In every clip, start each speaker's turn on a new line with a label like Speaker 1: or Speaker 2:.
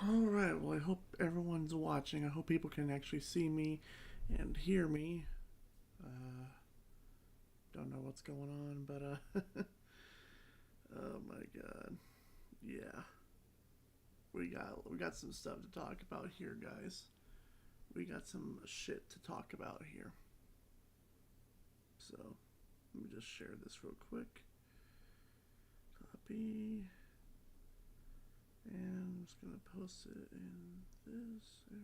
Speaker 1: Alright, well, I hope everyone's watching. I hope people can actually see me and hear me. Uh, don't know what's going on, but, oh my god. Yeah. We got some stuff to talk about here, guys. We got some shit to talk about here. So, let me just share this real quick. Copy. And I'm just gonna post it in this area.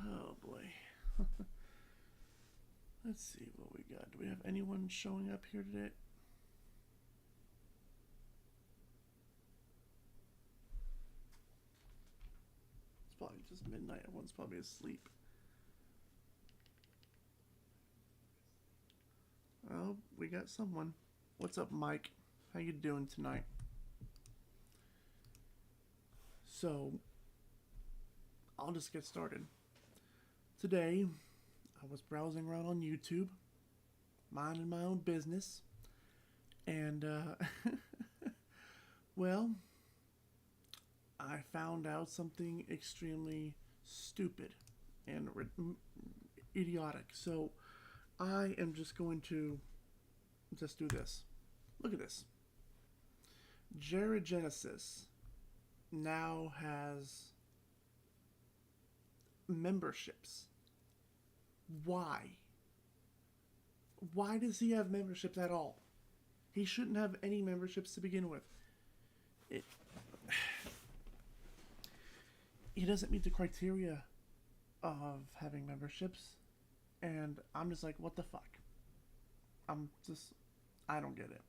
Speaker 1: Oh boy. Let's see what we got. Do we have anyone showing up here today? It's probably just midnight. Everyone's probably asleep. Oh, we got someone. What's up, Mike? How you doing tonight? So, I'll just get started. Today, I was browsing around on YouTube, minding my own business, and, well, I found out something extremely stupid and idiotic. So, I am just going to just do this. Look at this. Jared Genesis now has memberships. Why? Why does he have memberships at all? He shouldn't have any memberships to begin with. It, he doesn't meet the criteria of having memberships, and I'm just like, what the fuck? I don't get it.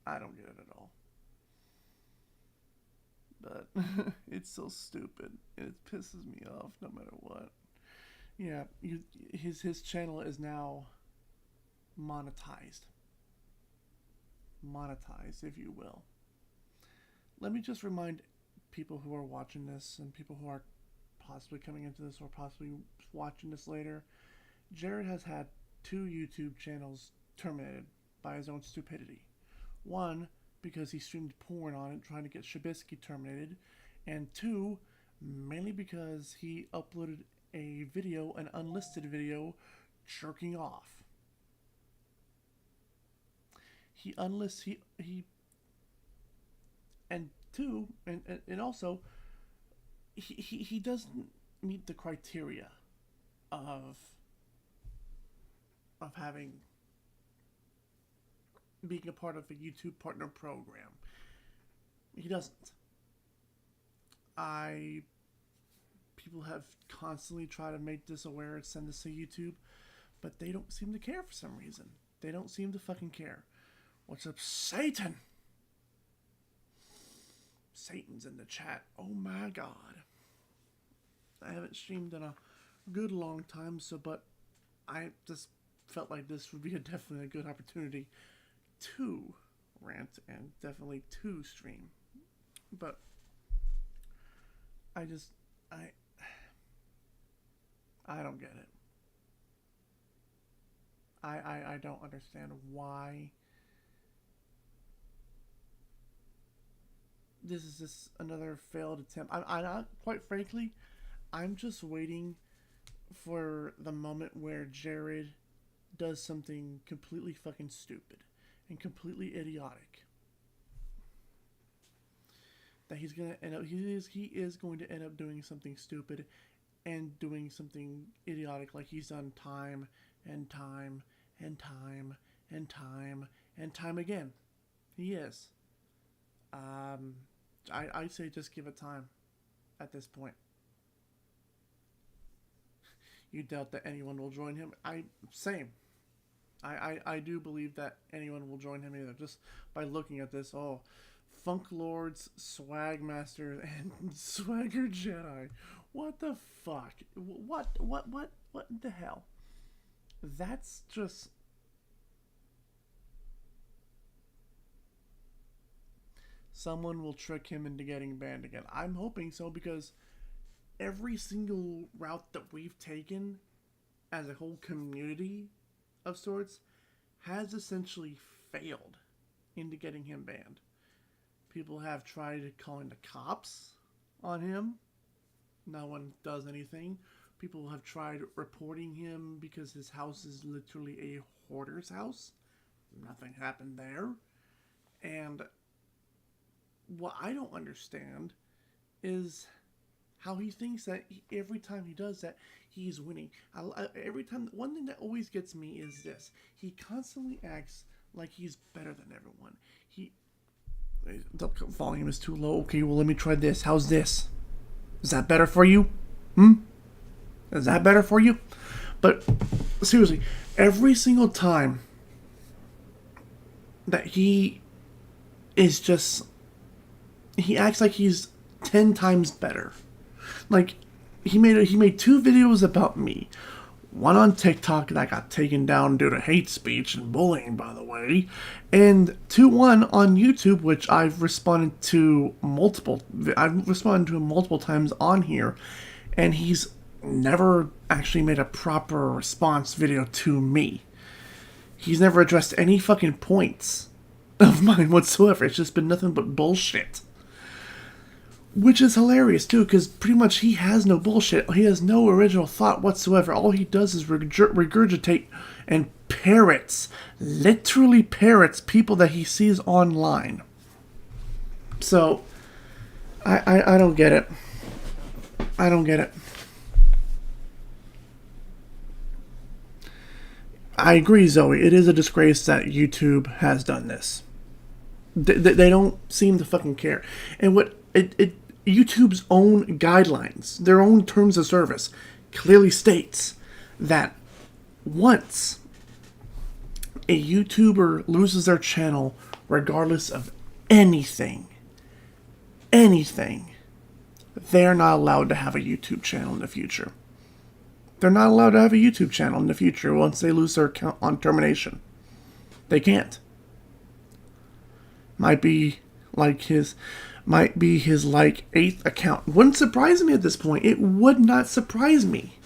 Speaker 1: I don't get it at all. But it's so stupid. It pisses me off no matter what. Yeah, his channel is now monetized. Monetized, if you will. Let me just remind people who are watching this and people who are possibly coming into this or possibly watching this later. Jared has had two YouTube channels terminated by his own stupidity. One, because he streamed porn on it trying to get Shabisky terminated, and two, mainly because he uploaded a video, an unlisted video, jerking off. He unlists he and two and also he doesn't meet the criteria of having being a part of a YouTube partner program. He doesn't. People have constantly tried to make this aware and send this to YouTube, but they don't seem to care for some reason. They don't seem to fucking care. What's up, Satan? Satan's in the chat. Oh my god. I haven't streamed in a good long time, but I just felt like this would be definitely a good opportunity to rant and definitely to stream. But I don't get it. I don't understand why this is just another failed attempt. I quite frankly, I'm just waiting for the moment where Jared does something completely fucking stupid and completely idiotic. That he's gonna end up he is going to end up doing something stupid and doing something idiotic like he's done time and time and time and time and time again. He is. I say just give it time at this point. You doubt that anyone will join him? Same. I do believe that anyone will join him either just by looking at this. Oh, Funk Lords, Swag Masters, and Swagger Jedi. What the fuck? What the hell? That's just someone will trick him into getting banned again. I'm hoping so, because every single route that we've taken as a whole community of sorts has essentially failed into getting him banned. People have tried calling the cops on him. No one does anything. People have tried reporting him because his house is literally a hoarder's house. Nothing happened there. And what I don't understand is how he thinks that every time he does that, he's winning. Every time, one thing that always gets me is this: he constantly acts like he's better than everyone. The volume is too low. Okay, well, let me try this. How's this? Is that better for you? Is that better for you? But seriously, every single time that he acts like he's 10 times better. Like, he made 2 videos about me. One on TikTok that got taken down due to hate speech and bullying, by the way. And one on YouTube, which I've responded to multiple times on here. And he's never actually made a proper response video to me. He's never addressed any fucking points of mine whatsoever. It's just been nothing but bullshit. Which is hilarious, too, because pretty much he has no bullshit. He has no original thought whatsoever. All he does is regurgitate and literally parrots people that he sees online. So, I don't get it. I don't get it. I agree, Zoe. It is a disgrace that YouTube has done this. They don't seem to fucking care. And what YouTube's own guidelines, their own terms of service, clearly states that once a YouTuber loses their channel, regardless of anything, they're not allowed to have a YouTube channel in the future. They're not allowed to have a YouTube channel in the future once they lose their account on termination. They can't. Might be his 8th account. Wouldn't surprise me at this point. It would not surprise me.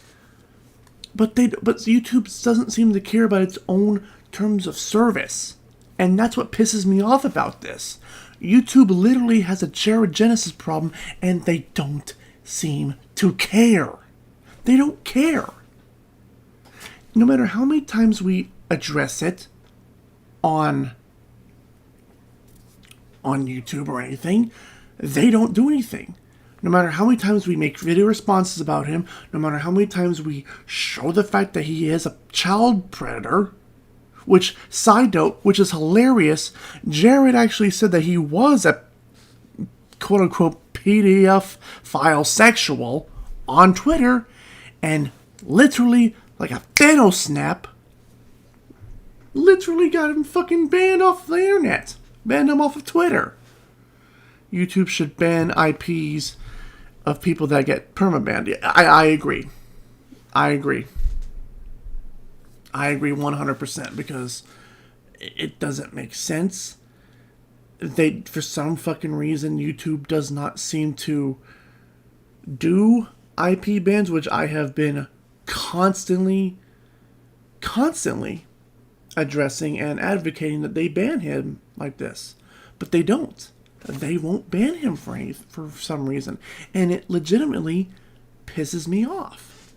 Speaker 1: But YouTube doesn't seem to care about its own terms of service. And that's what pisses me off about this. YouTube literally has a Jared Genesis problem, and they don't seem to care. They don't care. No matter how many times we address it on YouTube or anything, they don't do anything. No matter how many times we make video responses about him, no matter how many times we show the fact that he is a child predator, which, side note, which is hilarious, Jared actually said that he was a quote-unquote PDF file sexual on Twitter, and literally, like a Thanos snap, literally got him fucking banned off the internet. Banned him off of Twitter. YouTube should ban IPs of people that get permabanned. I agree. I agree 100%, because it doesn't make sense. For some fucking reason, YouTube does not seem to do IP bans, which I have been constantly addressing and advocating that they ban him like this. But they don't. They won't ban him for some reason. And it legitimately pisses me off.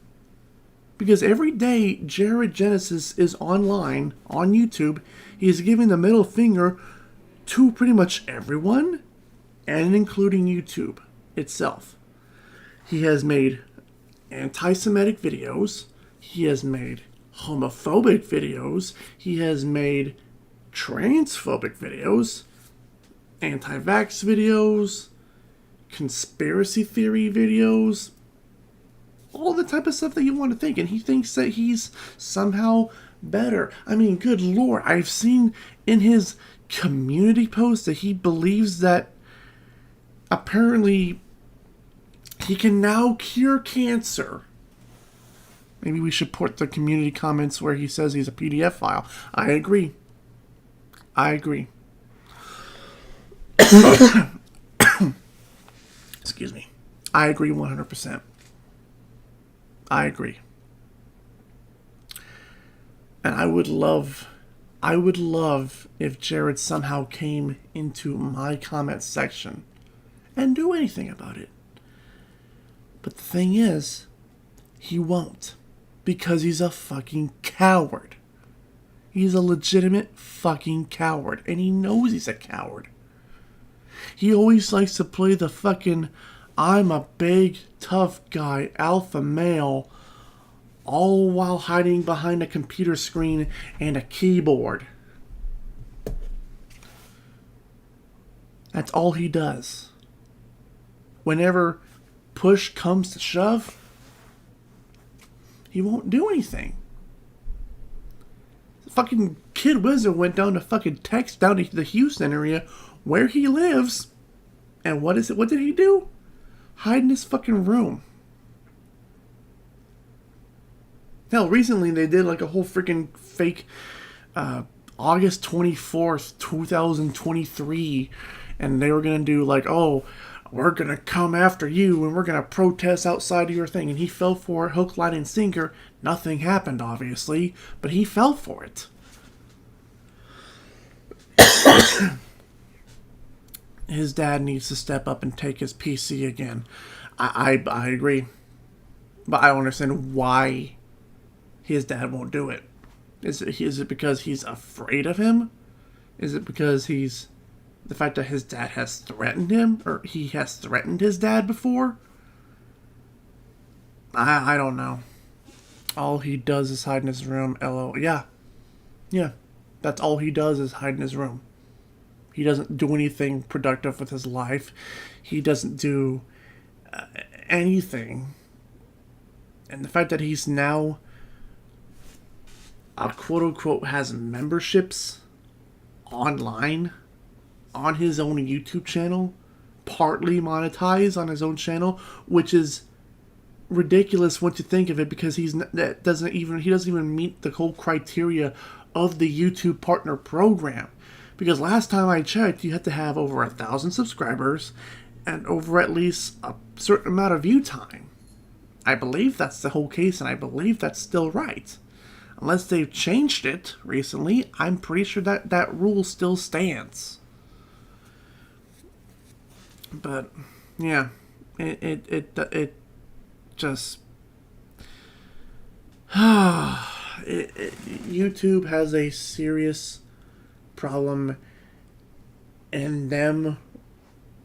Speaker 1: Because every day Jared Genesis is online on YouTube, he's giving the middle finger to pretty much everyone, and including YouTube itself. He has made anti-Semitic videos. He has made homophobic videos. He has made transphobic videos, anti-vax videos, conspiracy theory videos, all the type of stuff that you want to think. And he thinks that he's somehow better. I mean, good Lord, I've seen in his community posts that he believes that apparently he can now cure cancer. Maybe we should put the community comments where he says he's a PDF file. I agree. Excuse me. I agree 100%. I agree. And I would love if Jared somehow came into my comment section and do anything about it. But the thing is, he won't. Because he's a fucking coward. He's a legitimate fucking coward. And he knows he's a coward. He always likes to play the fucking I'm a big, tough guy, alpha male, all while hiding behind a computer screen and a keyboard. That's all he does. Whenever push comes to shove, he won't do anything. The fucking Kid Wizard went down to fucking Texas, down to the Houston area where he lives. And what did he do? Hide in his fucking room. Hell, recently they did like a whole freaking fake August 24th, 2023. And they were going to do like, oh, we're going to come after you and we're going to protest outside of your thing. And he fell for it, hook, line, and sinker. Nothing happened, obviously, but he fell for it. His dad needs to step up and take his PC again. I agree. But I don't understand why his dad won't do it. Is it because he's afraid of him? Is it because the fact that his dad has threatened him? Or he has threatened his dad before? I don't know. All he does is hide in his room. LOL. Yeah. That's all he does is hide in his room. He doesn't do anything productive with his life. He doesn't do anything. And the fact that he's now quote-unquote has memberships online on his own YouTube channel, partly monetized on his own channel, which is ridiculous once you think of it, because he doesn't even meet the whole criteria of the YouTube Partner Program. Because last time I checked, you had to have over 1,000 subscribers and over at least a certain amount of view time. I believe that's the whole case, and I believe that's still right. Unless they've changed it recently, I'm pretty sure that rule still stands. But yeah, it just YouTube has a serious problem in them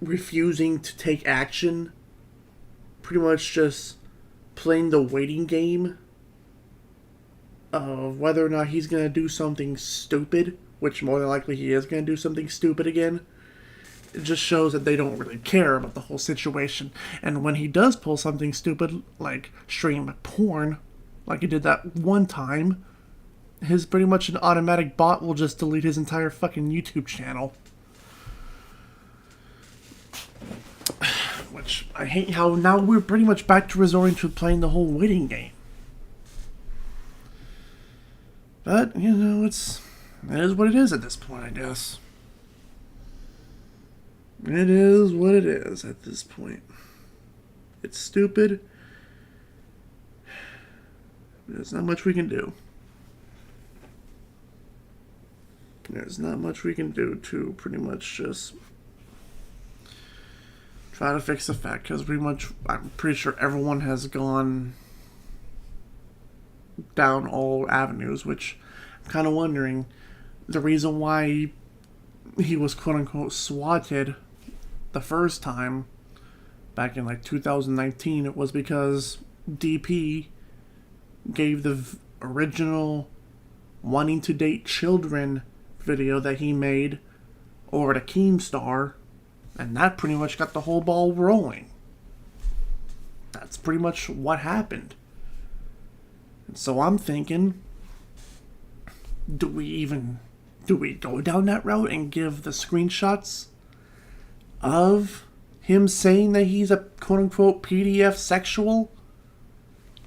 Speaker 1: refusing to take action, pretty much just playing the waiting game of whether or not he's going to do something stupid, which more than likely he is going to do something stupid again. It just shows that they don't really care about the whole situation. And when he does pull something stupid, like stream porn, like he did that one time, his pretty much an automatic bot will just delete his entire fucking YouTube channel. Which, I hate how now we're pretty much back to resorting to playing the whole waiting game. But, you know, it is what it is at this point, I guess. It is what it is at this point. It's stupid. There's not much we can do. There's not much we can do to pretty much just try to fix the fact, because I'm pretty sure everyone has gone down all avenues, which I'm kind of wondering the reason why he was quote-unquote swatted the first time back in like 2019. It was because DP gave the original wanting to date children video that he made over to Keemstar, and that pretty much got the whole ball rolling. That's pretty much what happened. And so I'm thinking, do we go down that route and give the screenshots of him saying that he's a quote-unquote PDF sexual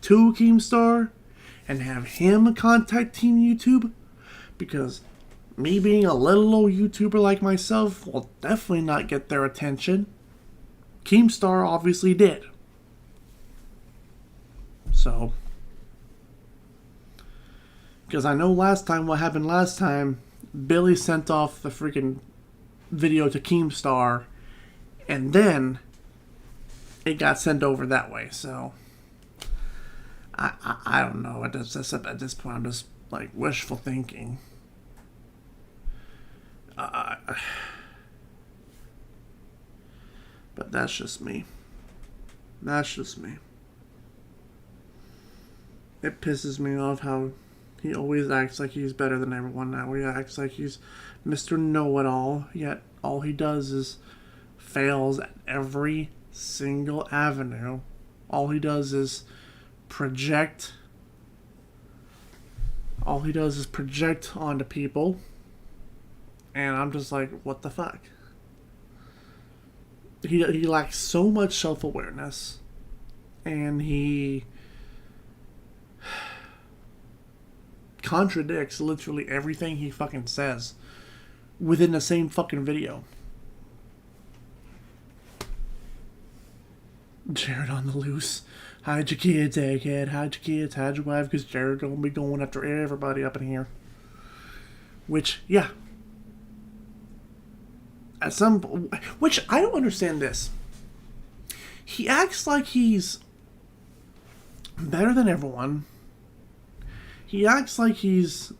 Speaker 1: to Keemstar and have him contact Team YouTube? Because me being a little old YouTuber like myself will definitely not get their attention. Keemstar obviously did. So, because I know what happened last time, Billy sent off the freaking video to Keemstar, and then it got sent over that way. So, I don't know. At this point, I'm just like wishful thinking. But that's just me. That's just me. It pisses me off how he always acts like he's better than everyone now. He acts like he's Mr. Know-It-All, yet all he does is fails at every single avenue. All he does is project. All he does is project onto people. And I'm just like, what the fuck? He lacks so much self-awareness. And he contradicts literally everything he fucking says within the same fucking video. Jared on the loose. Hide your kids, egghead. Hide your kids. Hide your wife, because Jared gonna be going after everybody up in here. Which, yeah. Which, I don't understand this. He acts like he's better than everyone. He acts like he's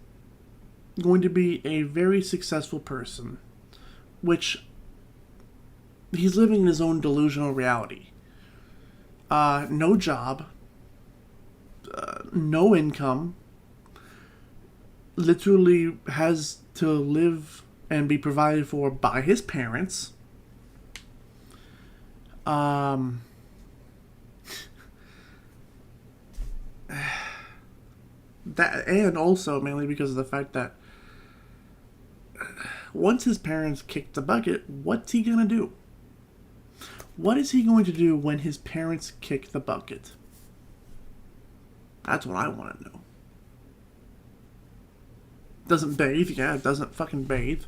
Speaker 1: going to be a very successful person. Which, he's living in his own delusional reality. No job, no income, literally has to live and be provided for by his parents. That, and also mainly because of the fact that once his parents kick the bucket, what's he gonna do? What is he going to do when his parents kick the bucket? That's what I want to know. Doesn't bathe? Yeah, doesn't fucking bathe.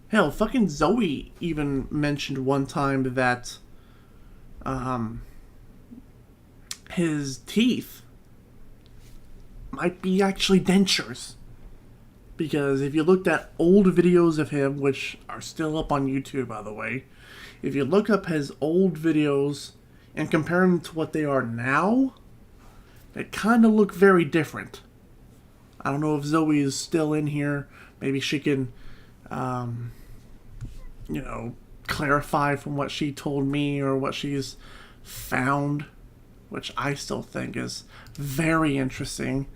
Speaker 1: Hell, fucking Zoe even mentioned one time that his teeth might be actually dentures. Because if you looked at old videos of him, which are still up on YouTube, by the way, if you look up his old videos and compare them to what they are now, they kind of look very different. I don't know if Zoe is still in here. Maybe she can, clarify from what she told me or what she's found, which I still think is very interesting,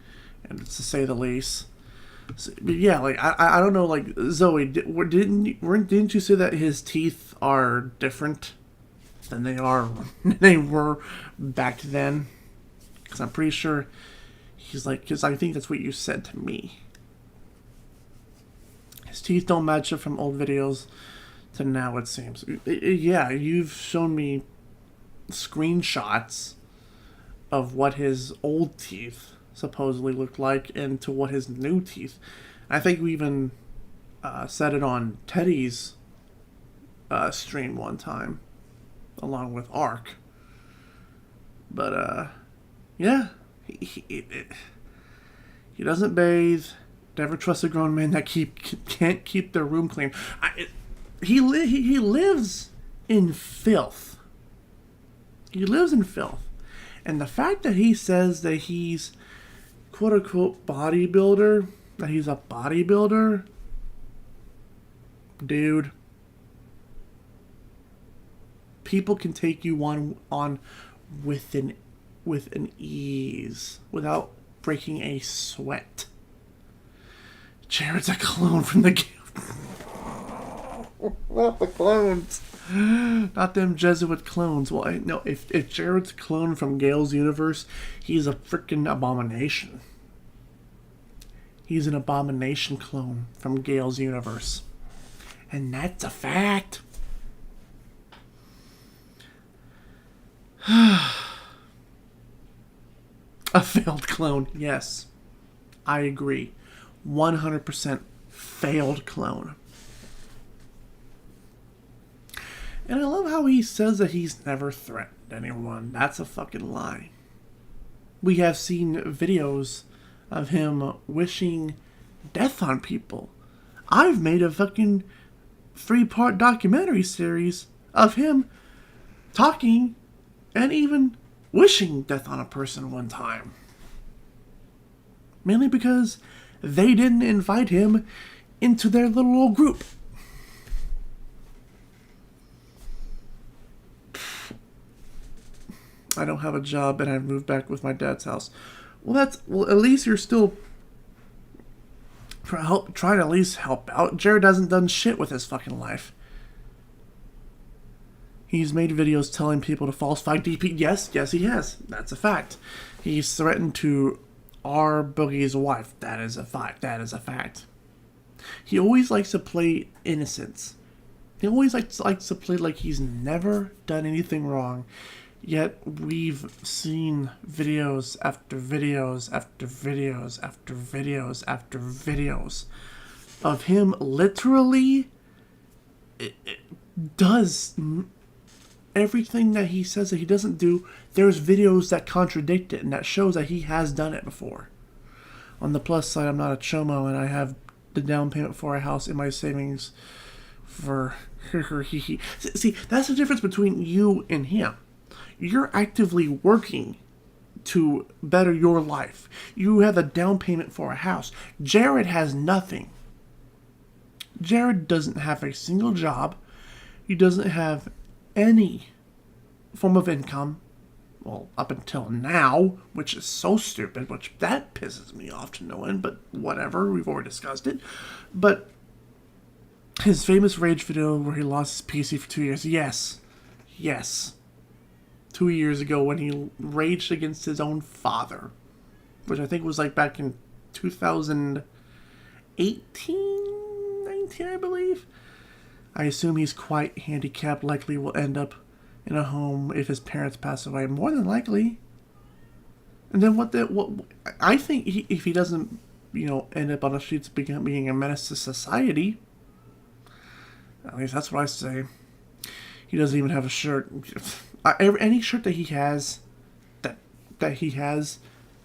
Speaker 1: and to say the least. So, but yeah, like I don't know, like Zoe, didn't you say that his teeth are different than they were back then? Because I'm pretty sure he's like, because I think that's what you said to me. His teeth don't match up from old videos to now, it seems. Yeah, you've shown me screenshots of what his old teeth supposedly looked like and to what his new teeth. I think we even said it on Teddy's stream one time, along with Ark. But yeah, he doesn't bathe. Never trust a grown man that can't keep their room clean. He lives in filth. He lives in filth, and the fact that he says that he's quote unquote bodybuilder, that he's a bodybuilder, dude. People can take you on with an ease without breaking a sweat. Jared's a clone from the not the clones. Not them Jesuit clones. Well, no, if Jared's a clone from Gale's universe, he's a freaking abomination. He's an abomination clone from Gale's universe. And that's a fact. A failed clone, yes. I agree. 100% failed clone. And I love how he says that he's never threatened anyone. That's a fucking lie. We have seen videos of him wishing death on people. I've made a fucking 3-part documentary series of him talking and even wishing death on a person one time. Mainly because they didn't invite him into their little old group. I don't have a job and I've moved back with my dad's house. Well, at least you're still trying to at least help out. Jared hasn't done shit with his fucking life. He's made videos telling people to falsify DP. Yes, he has. That's a fact. He's threatened to R. Boogie's wife. That is a fact. He always likes to play innocence. He always likes to play like he's never done anything wrong. Yet we've seen videos after videos after videos after videos after videos of him literally does everything that he says that he doesn't do. There's videos that contradict it and that shows that he has done it before. On the plus side, I'm not a chomo and I have the down payment for a house in my savings for See, that's the difference between you and him. You're actively working to better your life. You have a down payment for a house. Jared has nothing. Jared doesn't have a single job. He doesn't have any form of income. Well, up until now, which is so stupid, which that pisses me off to no end, but whatever, we've already discussed it. But his famous rage video where he lost his PC for 2 years, yes. 2 years ago when he raged against his own father, which I think was like back in 2018, 19, I believe. I assume he's quite handicapped, likely will end up in a home if his parents pass away, more than likely. And then what I think if he doesn't, end up on the streets being a menace to society, at least that's what I say. He doesn't even have a shirt. Any shirt that he has,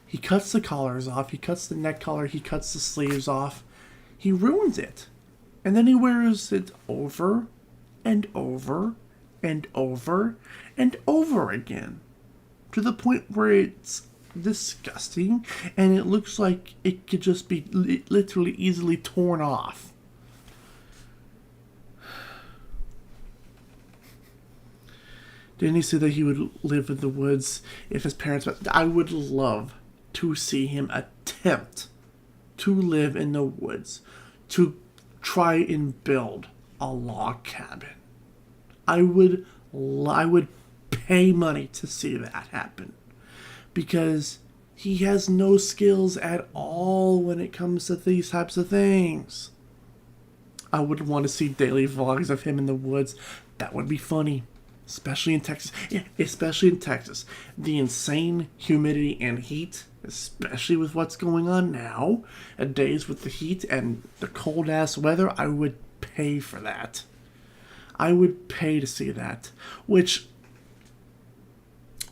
Speaker 1: he cuts the collars off, he cuts the neck collar, he cuts the sleeves off, he ruins it, and then he wears it over, and over, and over, and over again, to the point where it's disgusting, and it looks like it could just be literally easily torn off. Didn't he say that he would live in the woods if his parents... I would love to see him attempt to live in the woods, to try and build a log cabin. I would pay money to see that happen. Because he has no skills at all when it comes to these types of things. I would want to see daily vlogs of him in the woods. That would be funny. Especially in Texas. Yeah, especially in Texas. The insane humidity and heat, especially with what's going on now, days with the heat and the cold-ass weather, I would pay for that. I would pay to see that. Which,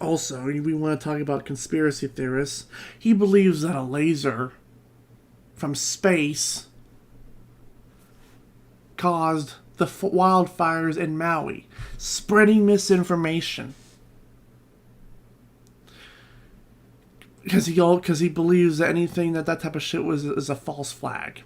Speaker 1: also, we want to talk about conspiracy theorists. He believes that a laser from space caused the wildfires in Maui, spreading misinformation. Because he believes that anything that type of shit is a false flag.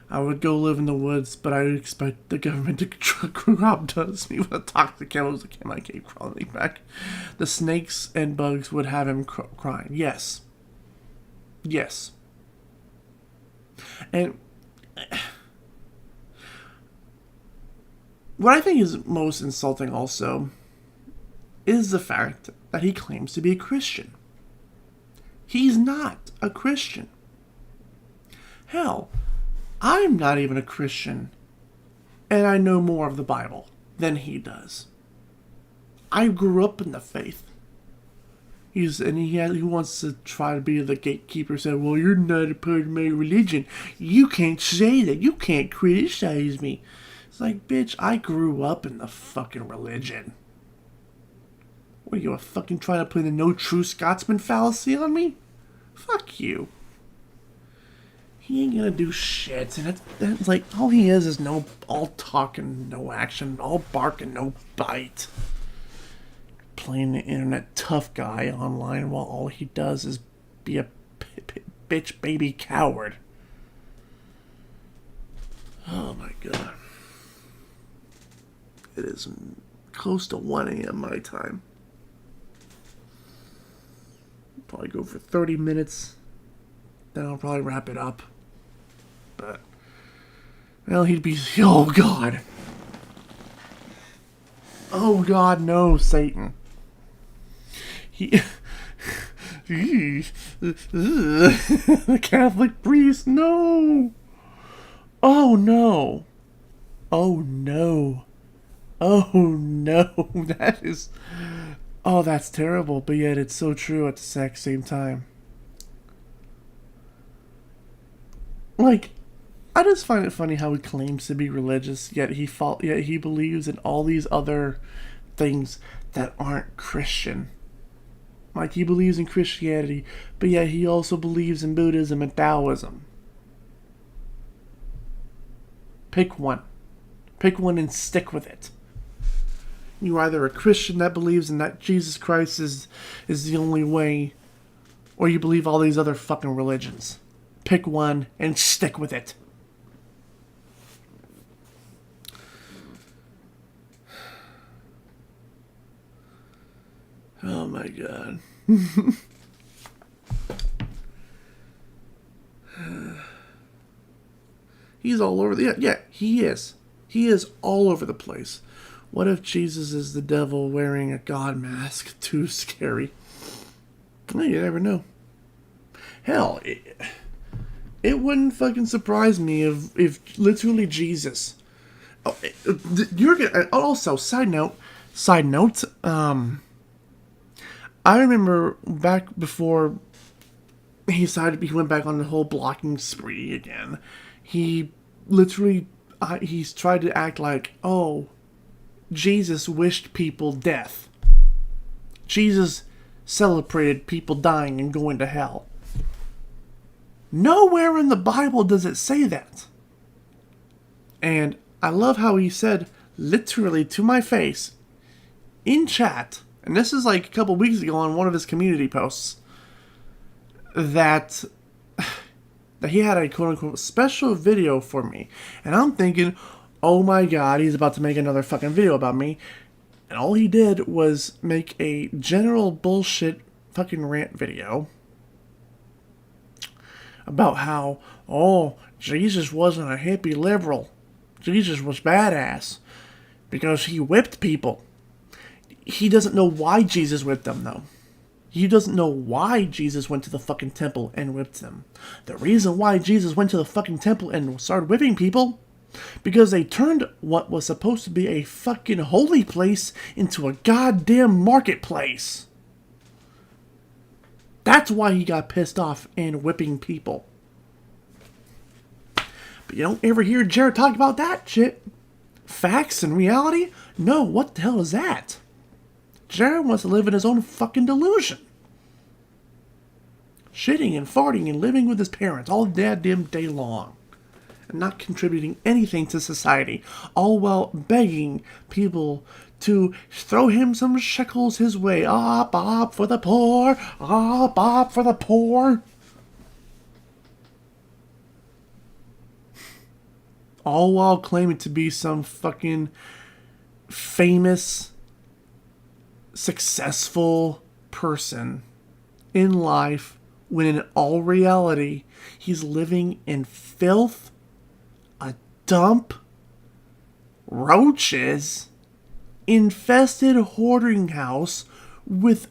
Speaker 1: I would go live in the woods, but I would expect the government to crop dust me with a toxic chemicals that might keep crawling back. The snakes and bugs would have him crying. Yes. And what I think is most insulting also is the fact that he claims to be a Christian. He's not a Christian. Hell, I'm not even a Christian, and I know more of the Bible than he does. I grew up in the faith. He wants to try to be the gatekeeper. Said, "Well, you're not a part of my religion. You can't say that. You can't criticize me." It's like, bitch, I grew up in the fucking religion. What are you, fucking trying to play the no true Scotsman fallacy on me? Fuck you. He ain't gonna do shit, and that's like all he is no all talk and no action, all bark and no bite. Playing the internet tough guy online while all he does is be a bitch baby coward. Oh my god. It is close to 1 a.m. my time. Probably go for 30 minutes. Then I'll probably wrap it up. But, well, he'd be, oh god. Oh god, no, Satan. The Catholic priest, no. Oh no. Oh no. Oh no. That is, oh, that's terrible, but yet it's so true at the exact same time. Like, I just find it funny how he claims to be religious, yet he believes in all these other things that aren't Christian. Like, he believes in Christianity, but yet he also believes in Buddhism and Taoism. Pick one. Pick one and stick with it. You're either a Christian that believes in that Jesus Christ is the only way, or you believe all these other fucking religions. Pick one and stick with it. Oh my god. He's all over the... Yeah, he is. He is all over the place. What if Jesus is the devil wearing a god mask? Too scary. Well, you never know. Hell, it wouldn't fucking surprise me if literally Jesus... Oh, you're gonna... Also, side note... I remember back before he went back on the whole blocking spree again. He literally, he's tried to act like, oh, Jesus wished people death. Jesus celebrated people dying and going to hell. Nowhere in the Bible does it say that. And I love how he said, literally to my face, in chat, and this is like a couple weeks ago on one of his community posts, that he had a quote-unquote special video for me. And I'm thinking, oh my god, he's about to make another fucking video about me. And all he did was make a general bullshit fucking rant video about how, oh, Jesus wasn't a hippie liberal. Jesus was badass because he whipped people. He doesn't know why Jesus whipped them, though. He doesn't know why Jesus went to the fucking temple and whipped them. The reason why Jesus went to the fucking temple and started whipping people, because they turned what was supposed to be a fucking holy place into a goddamn marketplace. That's why he got pissed off and whipping people. But you don't ever hear Jared talk about that shit. Facts and reality? No, what the hell is that? Jared wants to live in his own fucking delusion. Shitting and farting and living with his parents all goddamn day long. And not contributing anything to society. All while begging people to throw him some shekels his way. Op, op for the poor. Op, op for the poor. All while claiming to be some fucking famous, successful person in life, when in all reality he's living in filth, a dump, roaches, infested hoarding house with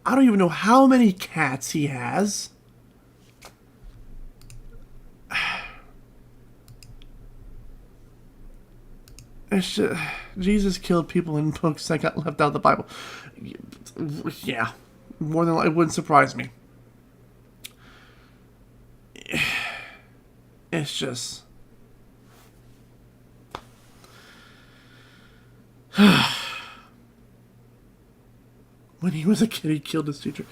Speaker 1: I don't even know how many cats he has. It's just, Jesus killed people in books that got left out of the Bible. Yeah, more than it wouldn't surprise me. It's just when he was a kid, he killed his teacher.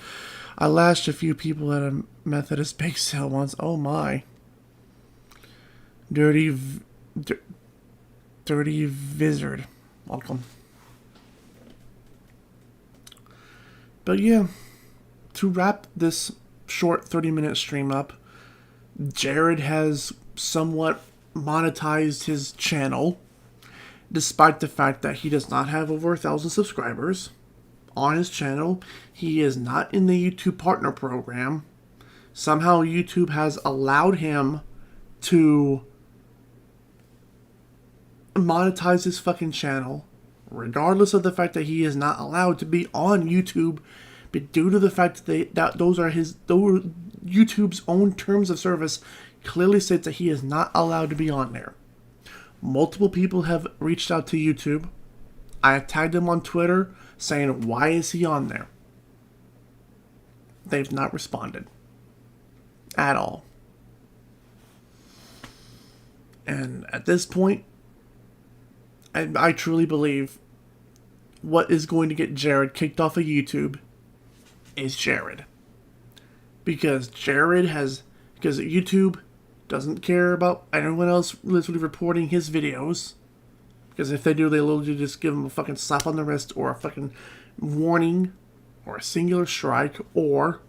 Speaker 1: I lashed a few people at a Methodist bake sale once. Oh my. Dirty Vizard. Welcome. But yeah, to wrap this short 30-minute stream up, Jared has somewhat monetized his channel, despite the fact that he does not have over 1,000 subscribers on his channel. He is not in the YouTube Partner Program. Somehow YouTube has allowed him to monetize his fucking channel, regardless of the fact that he is not allowed to be on YouTube, but due to the fact that those are YouTube's own terms of service clearly states that he is not allowed to be on there. Multiple people have reached out to YouTube. I tagged him on Twitter saying, why is he on there? They've not responded at all. And at this point, I truly believe what is going to get Jared kicked off of YouTube is Jared. Because YouTube doesn't care about anyone else literally reporting his videos. Because if they do, they literally just give him a fucking slap on the wrist or a fucking warning or a singular strike, or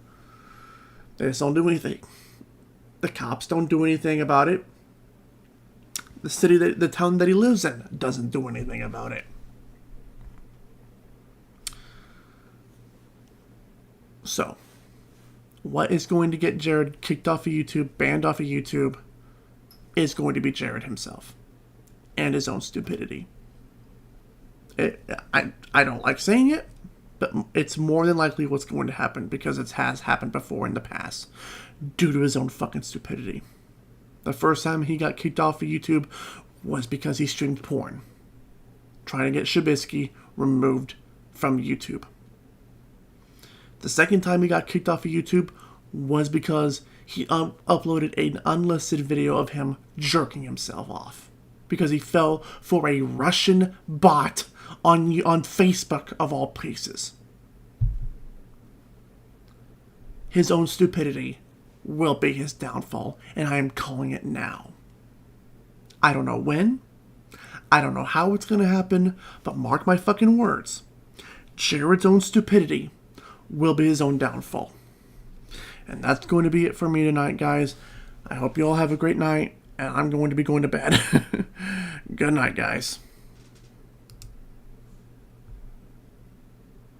Speaker 1: they just don't do anything. The cops don't do anything about it. The town that he lives in doesn't do anything about it. So, what is going to get Jared kicked off of YouTube, banned off of YouTube, is going to be Jared himself. And his own stupidity. I don't like saying it, but it's more than likely what's going to happen, because it has happened before in the past, due to his own fucking stupidity. The first time he got kicked off of YouTube was because he streamed porn, trying to get Shabisky removed from YouTube. The second time he got kicked off of YouTube was because he uploaded an unlisted video of him jerking himself off, because he fell for a Russian bot on Facebook, of all places. His own stupidity will be his downfall, and I am calling it now. I don't know when, I don't know how it's going to happen, but mark my fucking words. Jared's own stupidity will be his own downfall. And that's going to be it for me tonight, guys. I hope you all have a great night, and I'm going to be going to bed. Good night, guys.